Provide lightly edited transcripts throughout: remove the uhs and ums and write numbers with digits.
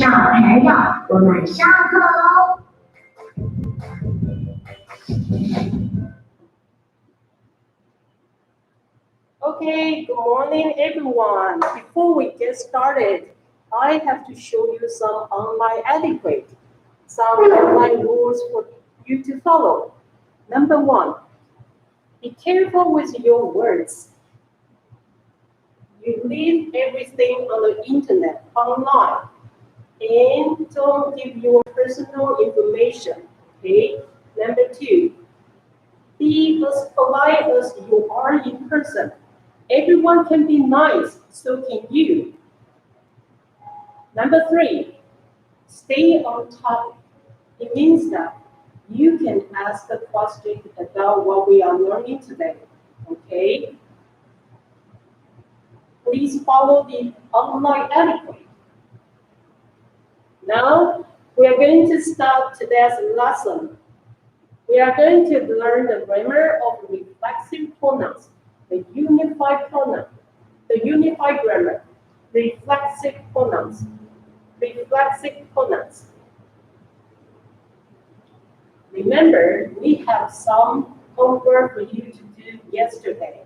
小朋友，我们上课喽。Okay, good morning everyone. Before we get started, I have to show you some online etiquette, some online rules for you to follow. Number 1, be careful with your words. You leave everything on the internet, online, and don't give your personal information, okay? Number 2, be as polite as you are in person. Everyone can be nice, so can you. Number 3, stay on topic. It means that you can ask a question about what we are learning today, okay? Please follow the online etiquette. Now, we are going to start today's lesson. We are going to learn the grammar of reflexive pronouns, the unified pronoun, the unified grammar, reflexive pronouns, reflexive pronouns. Remember, we have some homework for you to do yesterday.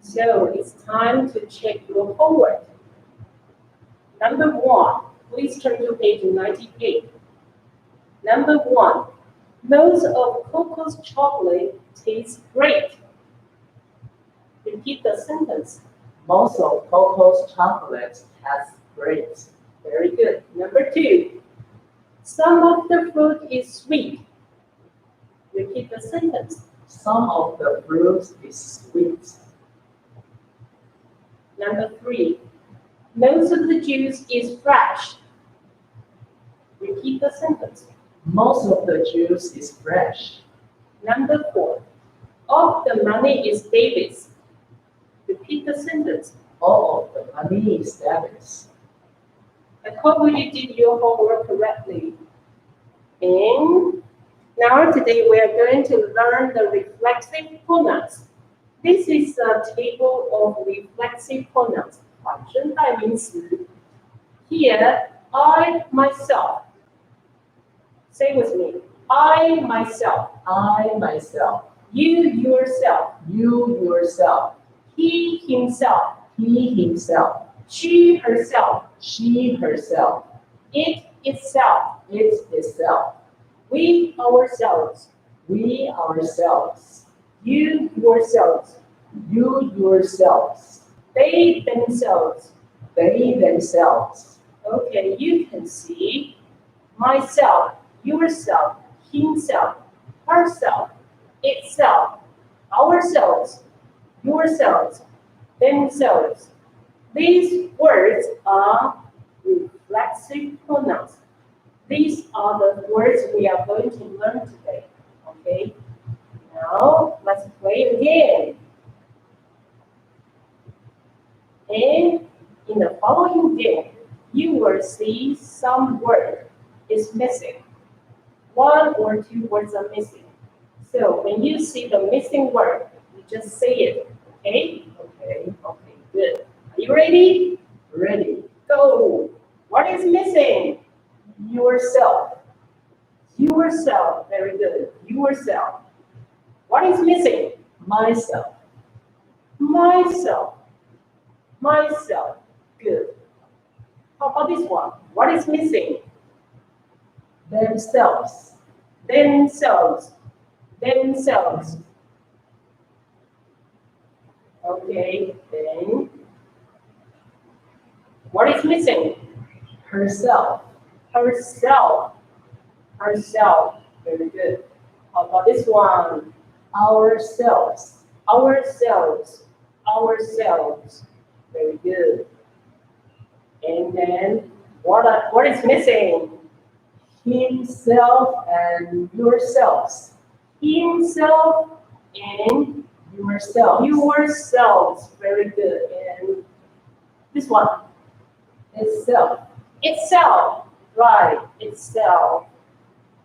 So it's time to check your homework. Number 1, please turn to page 98. Number 1, most of Coco's chocolate tastes great. Repeat the sentence. Most of Coco's chocolate tastes great. Very good. Number 2, some of the fruit is sweet. Repeat the sentence. Some of the fruit is sweet. Number 3, most of the juice is fresh. Repeat the sentence. Most of the juice is fresh. Number 4, all of the money is David's. Repeat the sentence. All of the money is David's. I hope you did your homework correctly. And now today we are going to learn the reflexive pronouns. This is a table of reflexive pronouns. 反身代名词. Here, I, myself. Say with me. I, myself. I, myself. You, yourself. You, yourself. He, himself. He, himself. She, herself. She, herself. It, itself. It, itself. We, ourselves. We, ourselves. You, yourselves. You, yourselves. They, themselves. They, themselves. Okay, you can see myself, yourself, himself, herself, itself, ourselves, yourselves, themselves. These words are reflexive pronouns. These are the words we are going to learn today. Okay? Now, let's play again. And in the following game, you will see some word is missing. 1 or 2 words are missing. So when you see the missing word, you just say it. Okay? Okay, good. Are you ready? Ready. Go. What is missing? Yourself. Yourself. Very good. Yourself. What is missing? Myself. Myself. Myself. Good. How about this one? What is missing? Themselves. Themselves. Themselves. Okay, then. What is missing? Herself. Herself. Herself. Very good. How about this one? Ourselves. Ourselves. Ourselves. Very good. And then what is missing? Himself and yourselves. Himself and Yourselves. yourselves. Very good. And this one? Itself. Itself. Right. Itself.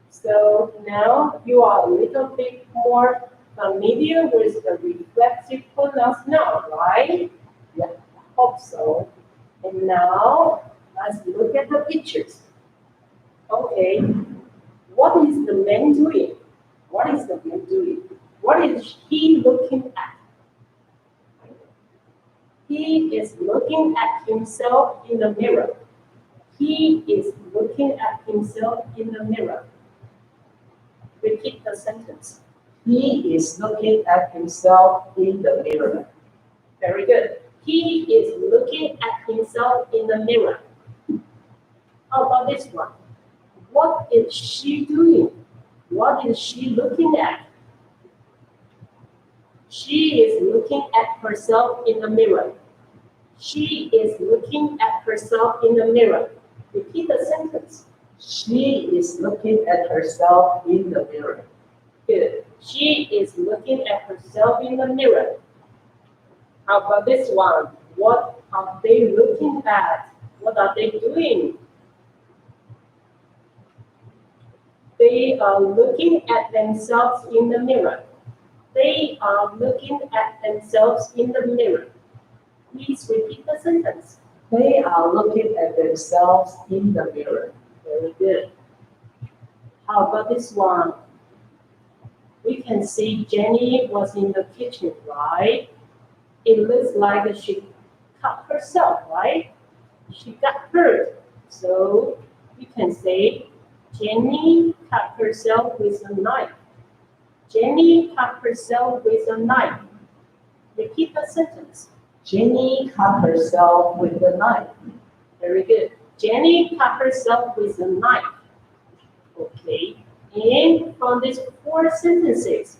So now you are a little bit more familiar with the reflexive pronouns now, right? Yeah. I hope so. And now let's look at the pictures. Okay. What is the man doing? What is the man doing? What is he looking at? He is looking at himself in the mirror. He is looking at himself in the mirror. Repeat the sentence. He is looking at himself in the mirror. Very good. He is looking at himself in the mirror. How about this one? What is she doing? What is she looking at? She is looking at herself in the mirror. She is looking at herself in the mirror. Repeat the sentence. She is looking at herself in the mirror. Good. She is looking at herself in the mirror. How about this one? What are they looking at? What are they doing? They are looking at themselves in the mirror. They are looking at themselves in the mirror. Please repeat the sentence. They are looking at themselves in the mirror. Very good. How about this one? We can see Jenny was in the kitchen, right? It looks like she cut herself, right? She got hurt. So we can say Jenny cut herself with a knife. Jenny cut herself with a knife. Repeat the sentence. Jenny cut herself with a knife. Very good. Jenny cut herself with a knife. Okay. And from these 4 sentences,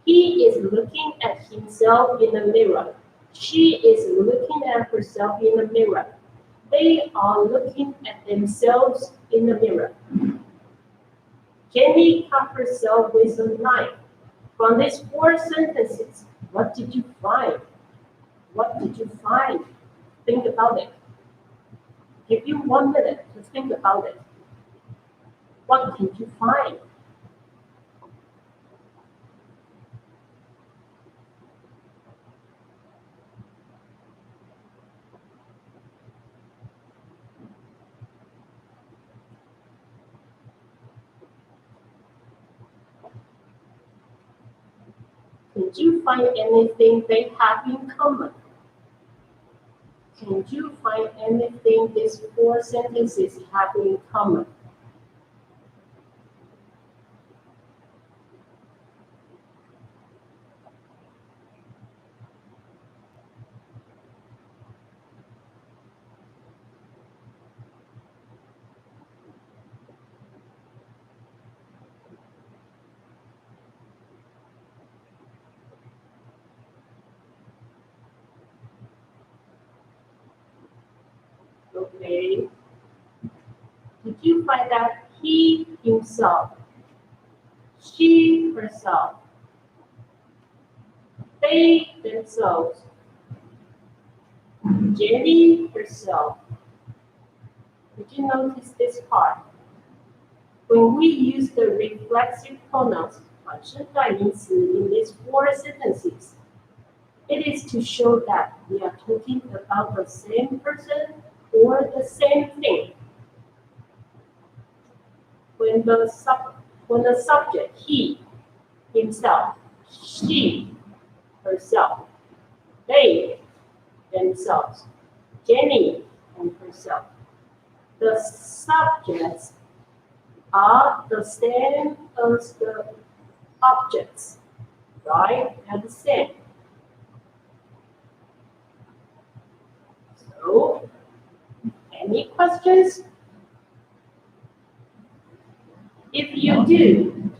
he is looking at himself in the mirror. She is looking at herself in the mirror. They are looking at themselves in the mirror. Jenny cut herself with a knife. From these 4 sentences, what did you find? What did you find? Think about it. Give you 1 minute to think about it. What did you find? Did you find anything they have in common? Can you find anything these 4 sentences have in common? Okay. Did you find that he himself, she herself, they themselves, Jenny herself? Did you notice this part? When we use the reflexive pronouns, 反身代名词 in these 4 sentences, it is to show that we are talking about the same person or the same thing. When the subject, he, himself, she, herself, they, themselves, Jenny, and herself, the subjects are the same as the objects, right? They're the same. So, any questions? If you do,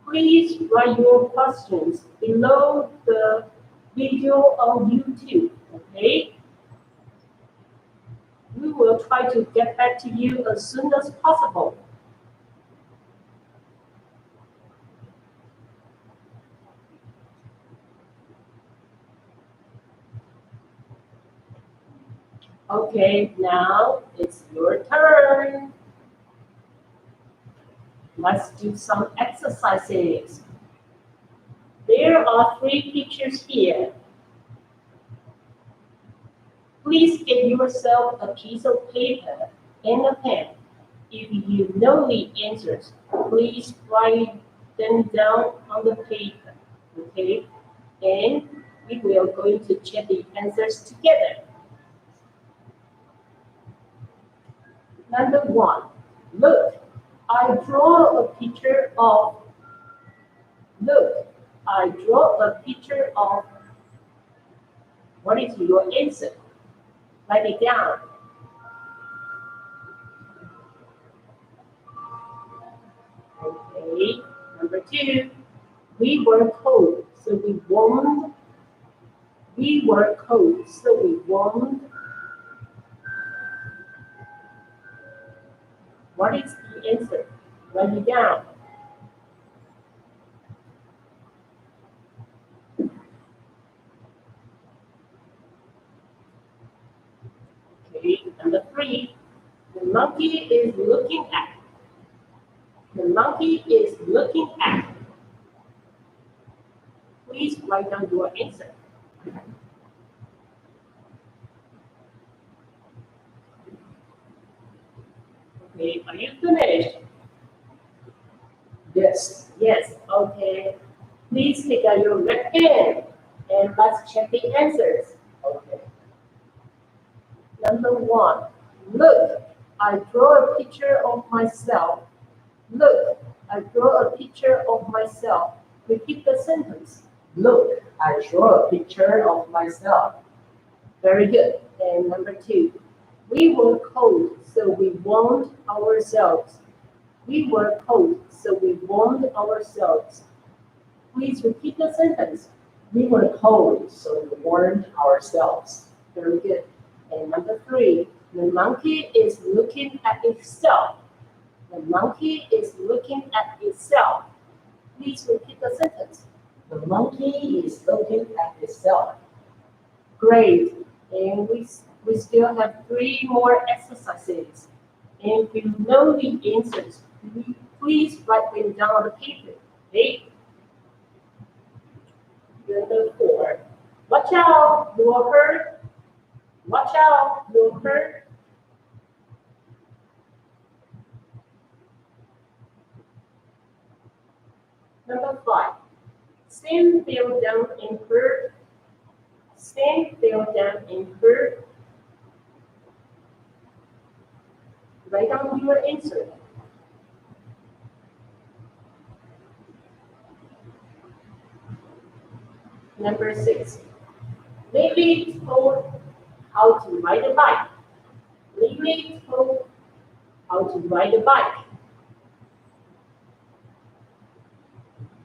please write your questions below the video on YouTube, okay? We will try to get back to you as soon as possible. Okay, now it's your turn. Let's do some exercises. There are 3 pictures here. Please get yourself a piece of paper and a pen If you know the answers, please write them down on the paper, okay? And we will going to check the answers together. Number 1, look, I draw a picture of, what is your answer? Write it down. Okay, number 2, we were cold, so we warmed. What is the answer? Write it down. Okay, number 3, the monkey is looking at. Please write down your answer. Okay, are you finished? Yes. Yes, okay. Please take out your red pen and let's check the answers. Okay. Number 1, look, I draw a picture of myself. Repeat the sentence. Look, I draw a picture of myself. Very good. And number 2, we were cold, so we warmed ourselves. Please repeat the sentence. We were cold, so we warmed ourselves. Very good. And number 3, the monkey is looking at itself. Please repeat the sentence. The monkey is looking at itself. Great. And we still have 3 more exercises. And if you know the answers, please write them down on the paper. Okay? Number 4. Watch out, you're hurt. Number 5. Sam fell down and hurt. Write down your answer. Number 6. Lily told how to ride a bike.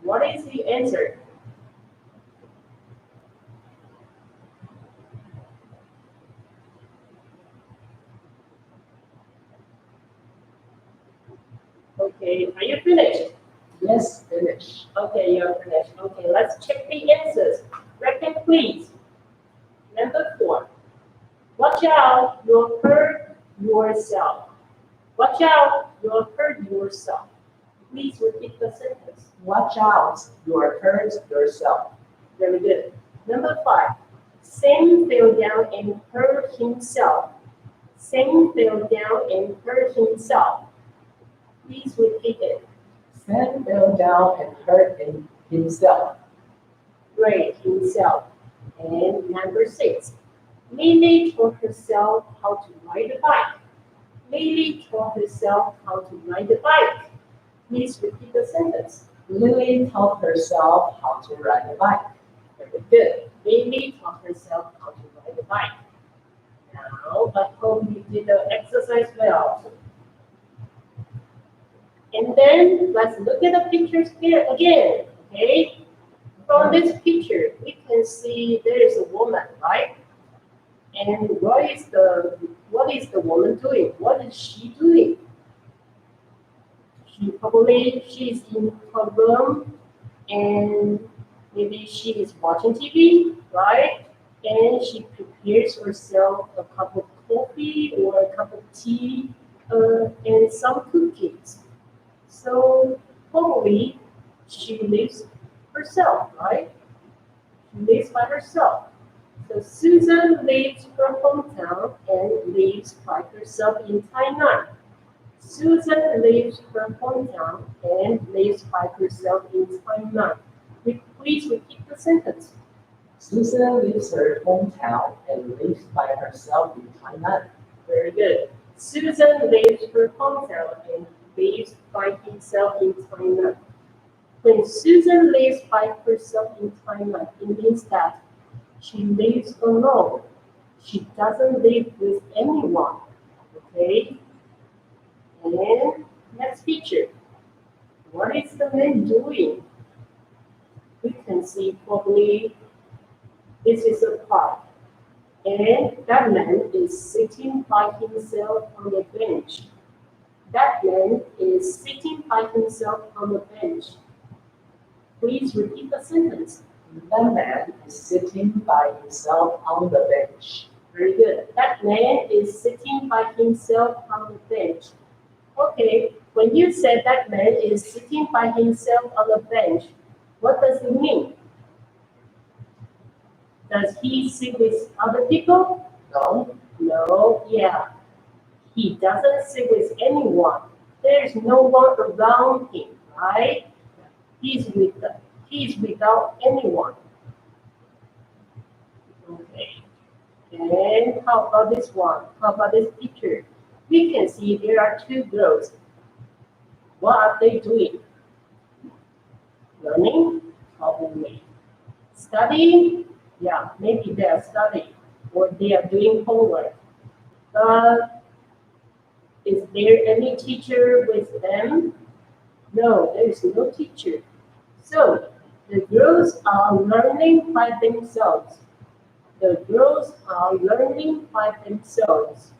What is the answer? Okay, are you finished? Yes, finished. Okay, you're finished. Okay, let's check the answers. Repeat, please. Number 4. Watch out, you'll hurt yourself. Please repeat the sentence. Watch out, you are hurt yourself. Very good. Number 5. Sam fell down and hurt himself. Please repeat it. Sam fell down and hurt himself. Great, himself. And number 6. Lily taught herself how to ride a bike. Please repeat the sentence. Lily taught herself how to ride a bike. Very good. Lily taught herself how to ride a bike. Now, I hope you did the exercise well. And then let's look at the pictures here again. Okay. From this picture, we can see there is a woman, right? And what is the woman doing? What is she doing? She's in her room, and maybe she is watching TV, right? And she prepares herself a cup of coffee or a cup of tea and some cookies. So probably she lives herself, right? She lives by herself. So Susan leaves her hometown and lives by herself in Tainan. Susan leaves her hometown and lives by herself in Tainan. Please repeat the sentence. Susan leaves her hometown and lives by herself in Tainan. Very good. Susan leaves her hometown and lives by himself in Tainan. When Susan lives by herself in Tainan, it means that she lives alone. She doesn't live with anyone. Okay? And next picture. What is the man doing? We can see probably this is a park. And that man is sitting by himself on the bench. That man is sitting by himself on the bench. Please repeat the sentence. That man is sitting by himself on the bench. Very good. That man is sitting by himself on the bench. Okay, when you said that man is sitting by himself on the bench, what does it mean? Does he sit with other people? No. No, yeah. He doesn't sit with anyone. There's no one around him, right? He's without anyone. Okay. And how about this one? How about this picture? We can see there are two girls. What are they doing? Learning? Probably. Studying? Yeah, maybe they are studying or they are doing homework. Is there any teacher with them? No, there is no teacher. So the girls are learning by themselves. The girls are learning by themselves.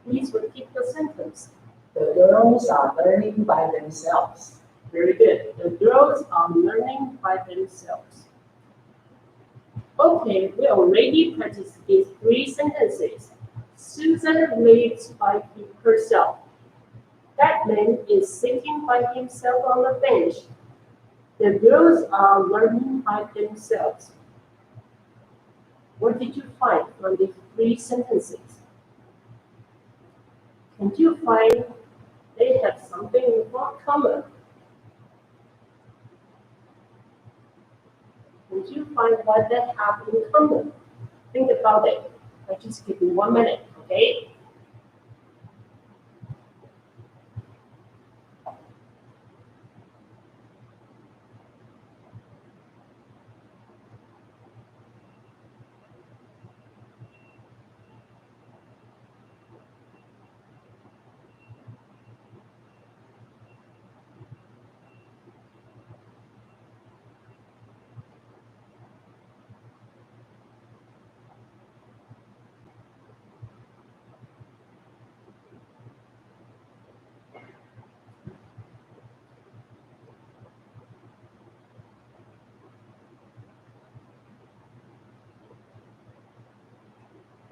Please repeat the sentence. The girls are learning by themselves. Very good. The girls are learning by themselves. Okay, we already practiced these three sentences. Susan lives by herself. That man is sitting by himself on the bench. The girls are learning by themselves. What did you find from these three sentences? Can you find they have something in common? Can you find what they have in common? Think about it. I'll just give you 1 minute, okay?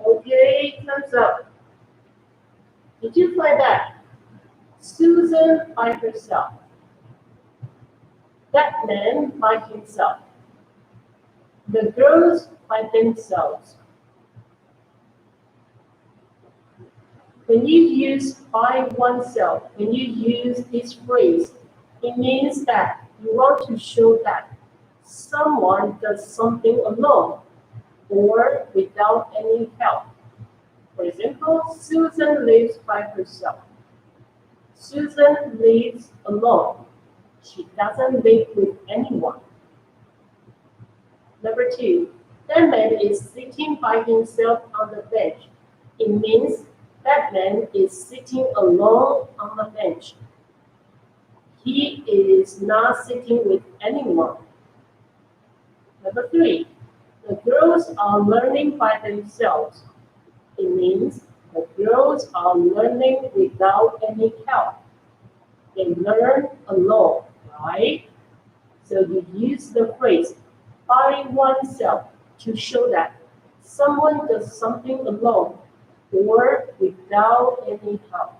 Okay, thumbs up. Did you find that? Susan by herself. That man by himself. The girls by themselves. When you use by oneself, when you use this phrase, it means that you want to show that someone does something alone or without any help. For example, Susan lives by herself. Susan lives alone. She doesn't live with anyone. Number two, that man is sitting by himself on the bench. It means that man is sitting alone on the bench. He is not sitting with anyone. Number three, the girls are learning by themselves. It means the girls are learning without any help. They learn alone, right? So you use the phrase by oneself to show that someone does something alone or without any help.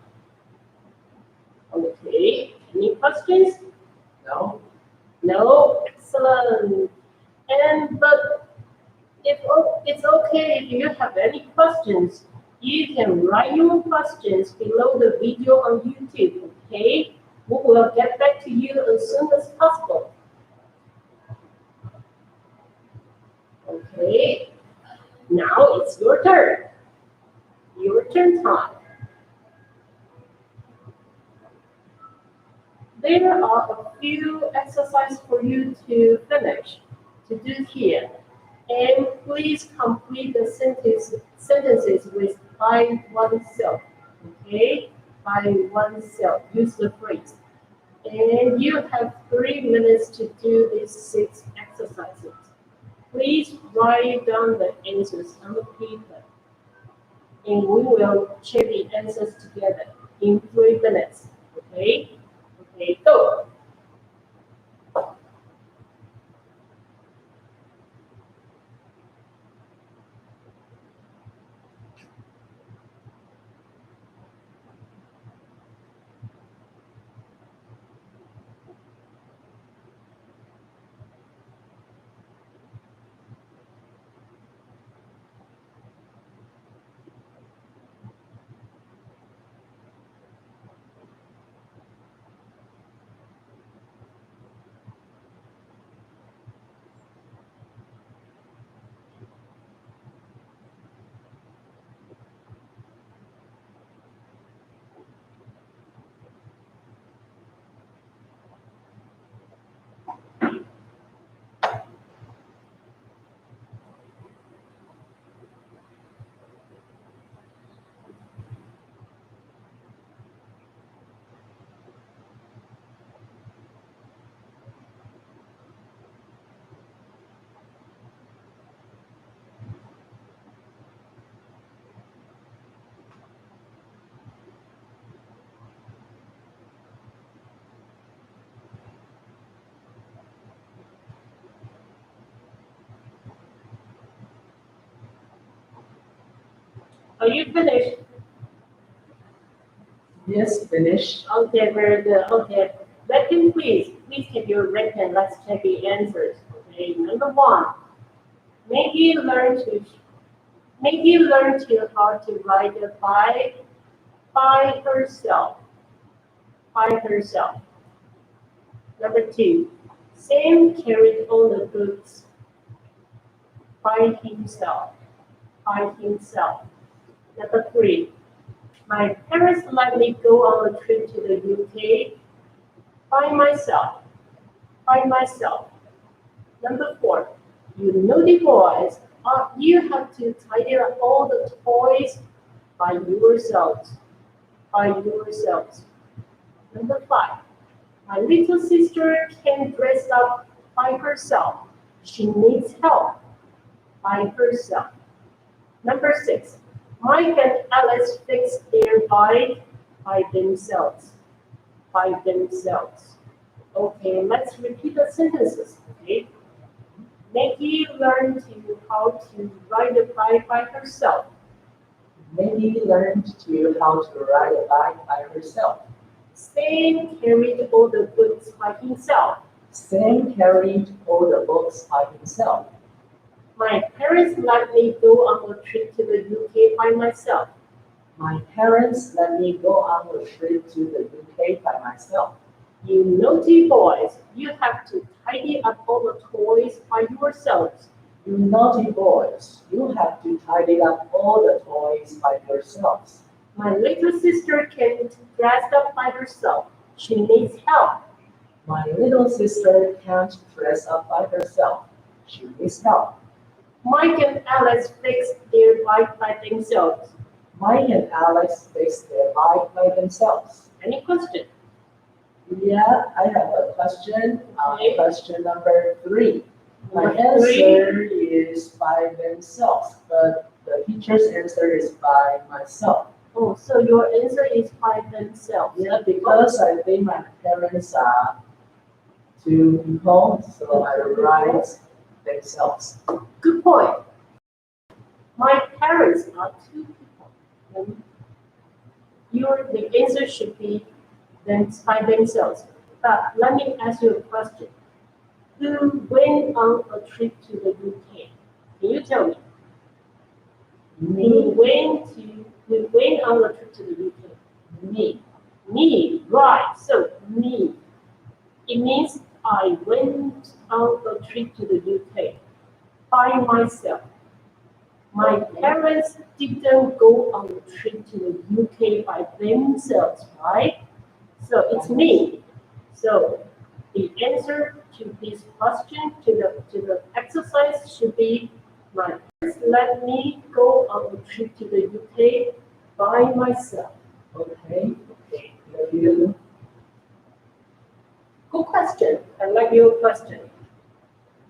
Okay, any questions? No. No? Excellent. But if it's okay if you have any questions, You can write your questions below the video on YouTube, okay? We will get back to you as soon as possible. Okay, now it's your turn. Your turn time. There are a few exercises for you to finish, to do here. And please complete the sentences with by oneself. Okay, by oneself. Use the phrase. And you have 3 minutes to do these 6 exercises. Please write down the answers on the paper. And we will check the answers together in 3 minutes. Okay? Okay, go. Are you finished? Yes, finished. Okay, very good. Okay. Second, please take your red pen. Let's check the answers. Okay, number 1. Maybe you learn to how to ride a bike by herself. By herself. Number 2. Sam carried all the books by himself. By himself. Number 3. My parents let me go on a trip to the UK by myself. By myself. Number 4. You naughty boys, you have to tidy up all the toys by yourselves. By yourselves. Number 5. My little sister can't dress up by herself. She needs help by herself. Number 6. Mike and Alice fix their bike by themselves. By themselves. Okay, let's repeat the sentences. Okay. Maggie learned how to ride a bike by herself. Maggie learned how to ride a bike by herself. Sam carried all the books by himself. Sam carried all the books by himself. My parents let me go on a trip to the UK by myself. My parents let me go on a trip to the UK by myself. You naughty boys, you have to tidy up all the toys by yourselves. You naughty boys, you have to tidy up all the toys by yourselves. My little sister can't dress up by herself. She needs help. My little sister can't dress up by herself. She needs help. Mike and Alice fixed their bike by themselves. Mike and Alex fixed their bike by themselves. Any question? Yeah, I have a question. Okay. Question number 3. My Number answer is by themselves, but the teacher's answer is by myself. Oh, so your answer is by themselves. Yeah, because I think my parents are 2 people, so I write themselves. Good point. My parents are 2 people. The answer should be by themselves. But let me ask you a question. Who went on a trip to the UK? Can you tell me? Who went to We went on a trip to the UK. Me, right? So me. It means I went on a trip to the UK by myself. My parents didn't go on a trip to the UK by themselves, right? So it's me. So the answer to this question, to the exercise should be, my parents let me go on a trip to the UK by myself. Okay. Thank you. Good question. I like your question.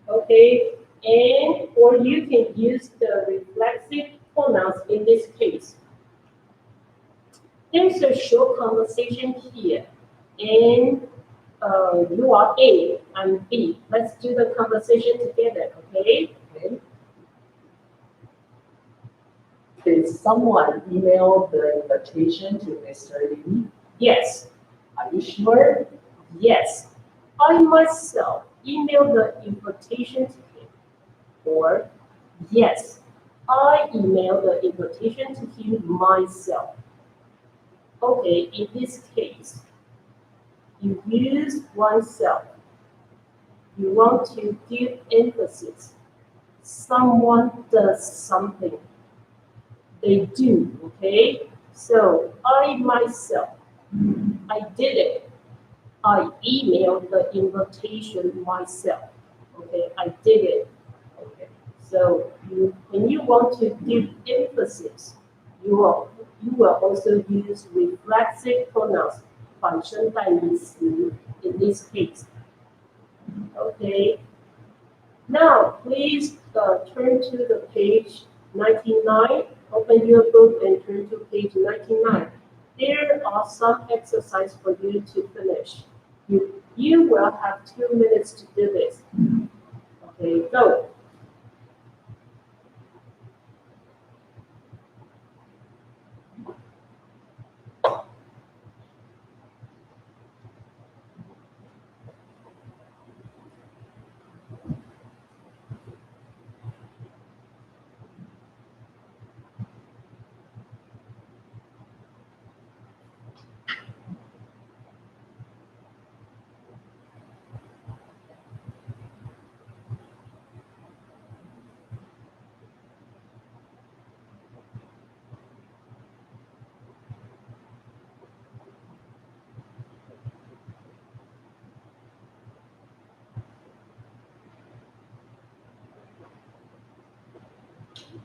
Okay, and or you can use the reflexive pronouns in this case. There's a short conversation here, and you are A, I'm B. Let's do the conversation together, okay? Okay. Did someone email the invitation to Mr. Lee? Yes, Are you sure? yes. I myself emailed the invitation to him. Or, yes, I emailed the invitation to him myself. Okay, in this case, you use oneself. You want to give emphasis. Someone does something. They do, okay? So, I myself, I did it. I emailed the invitation myself. Okay, I did it. Okay, so when you want to give emphasis, you will also use reflexive pronouns, 反身代名词 in this case. Okay, now please turn to the page 99. Open your book and turn to page 99. There are some exercises for you to finish. You will have 2 minutes to do this. Okay, go.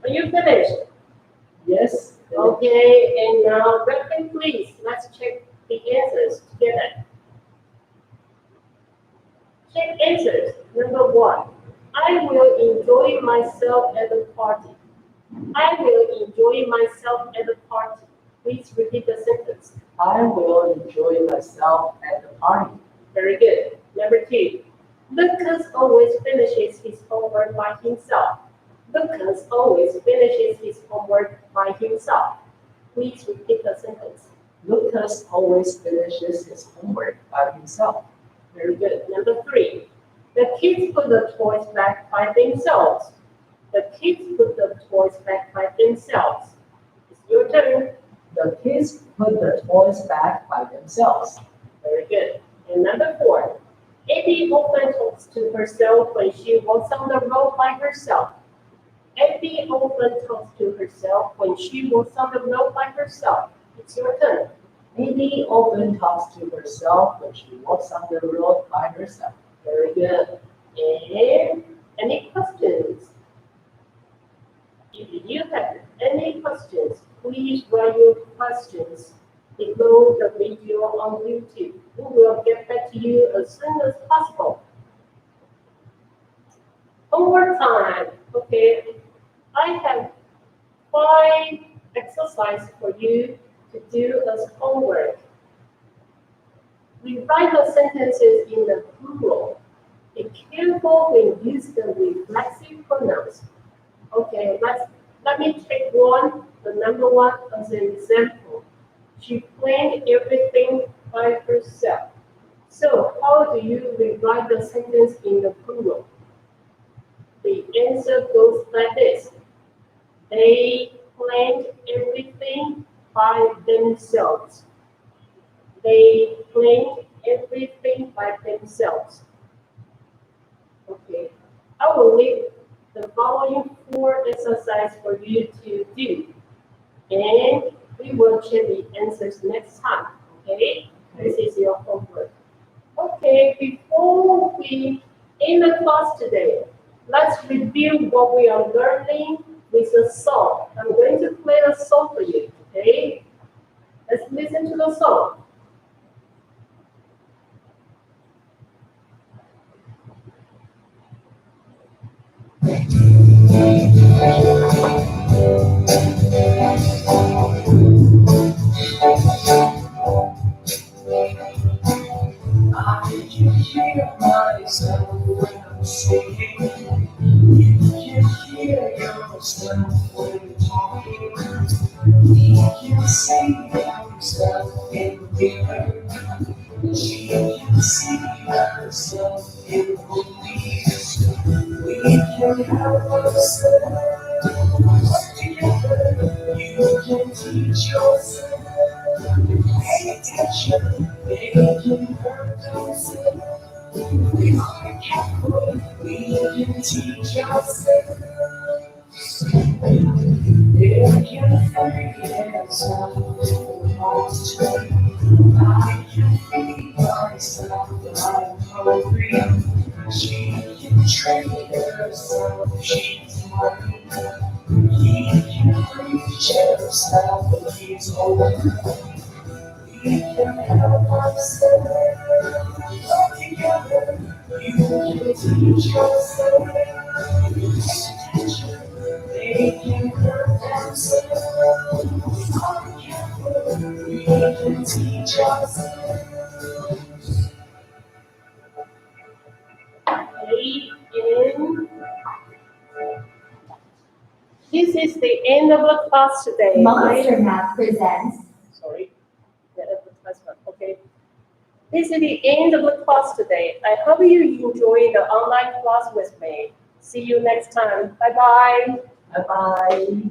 Are you finished? Yes. Okay, and now repeat please. Let's check the answers together. Check answers. Number 1. I will enjoy myself at the party. I will enjoy myself at the party. Please repeat the sentence. I will enjoy myself at the party. Very good. Number 2. Lucas always finishes his homework by himself. Lucas always finishes his homework by himself. Please repeat the sentence. Lucas always finishes his homework by himself. Very good. Number 3. The kids put the toys back by themselves. The kids put the toys back by themselves. It's your turn. The kids put the toys back by themselves. Very good. And number 4. Abby often talks to herself when she walks on the road by herself. Abby often talks to herself when she walks on the road by herself. It's your turn. Amy often talks to herself when she walks on the road by herself. Very good. And any questions? If you have any questions, please write your questions below the video on YouTube. We will get back to you as soon as possible. Homework time. Okay, I have 5 exercises for you to do as homework. Rewrite the sentences in the plural. Be careful when you use the reflexive pronouns. Okay, let me take the number 1 as an example. She planned everything by herself. So how do you rewrite the sentence in the plural? The answer goes like this. They planned everything by themselves. They planned everything by themselves. Okay, I will leave the following 4 exercises for you to do. And we will check the answers next time. Okay? This is your homework. Okay, before we end the class today, let's review what we are learning with a song. I'm going to play a song for you. Okay? Let's listen to the song. I can hear myself when I'm singing. You can hear yourself when you're talking. You can see yourself in the mirror. She can see herself in the movies. We can help ourselves together. You can teach yourself. Pay attention, making her concern. We are careful, we can teach ourselves. There can find ourselves all today. I can feed myself, I'm hungry. She can train herself, she's mine. He can reach herself, but he's old. We can help ourselves all together. You can teach yourself. They can help themselves. All together. We can teach ourselves. This is the end of the class today. Monster Math presents. Sorry, the advertisement. Okay. This is the end of the class today. I hope you enjoy the online class with me. See you next time. Bye-bye. Bye-bye.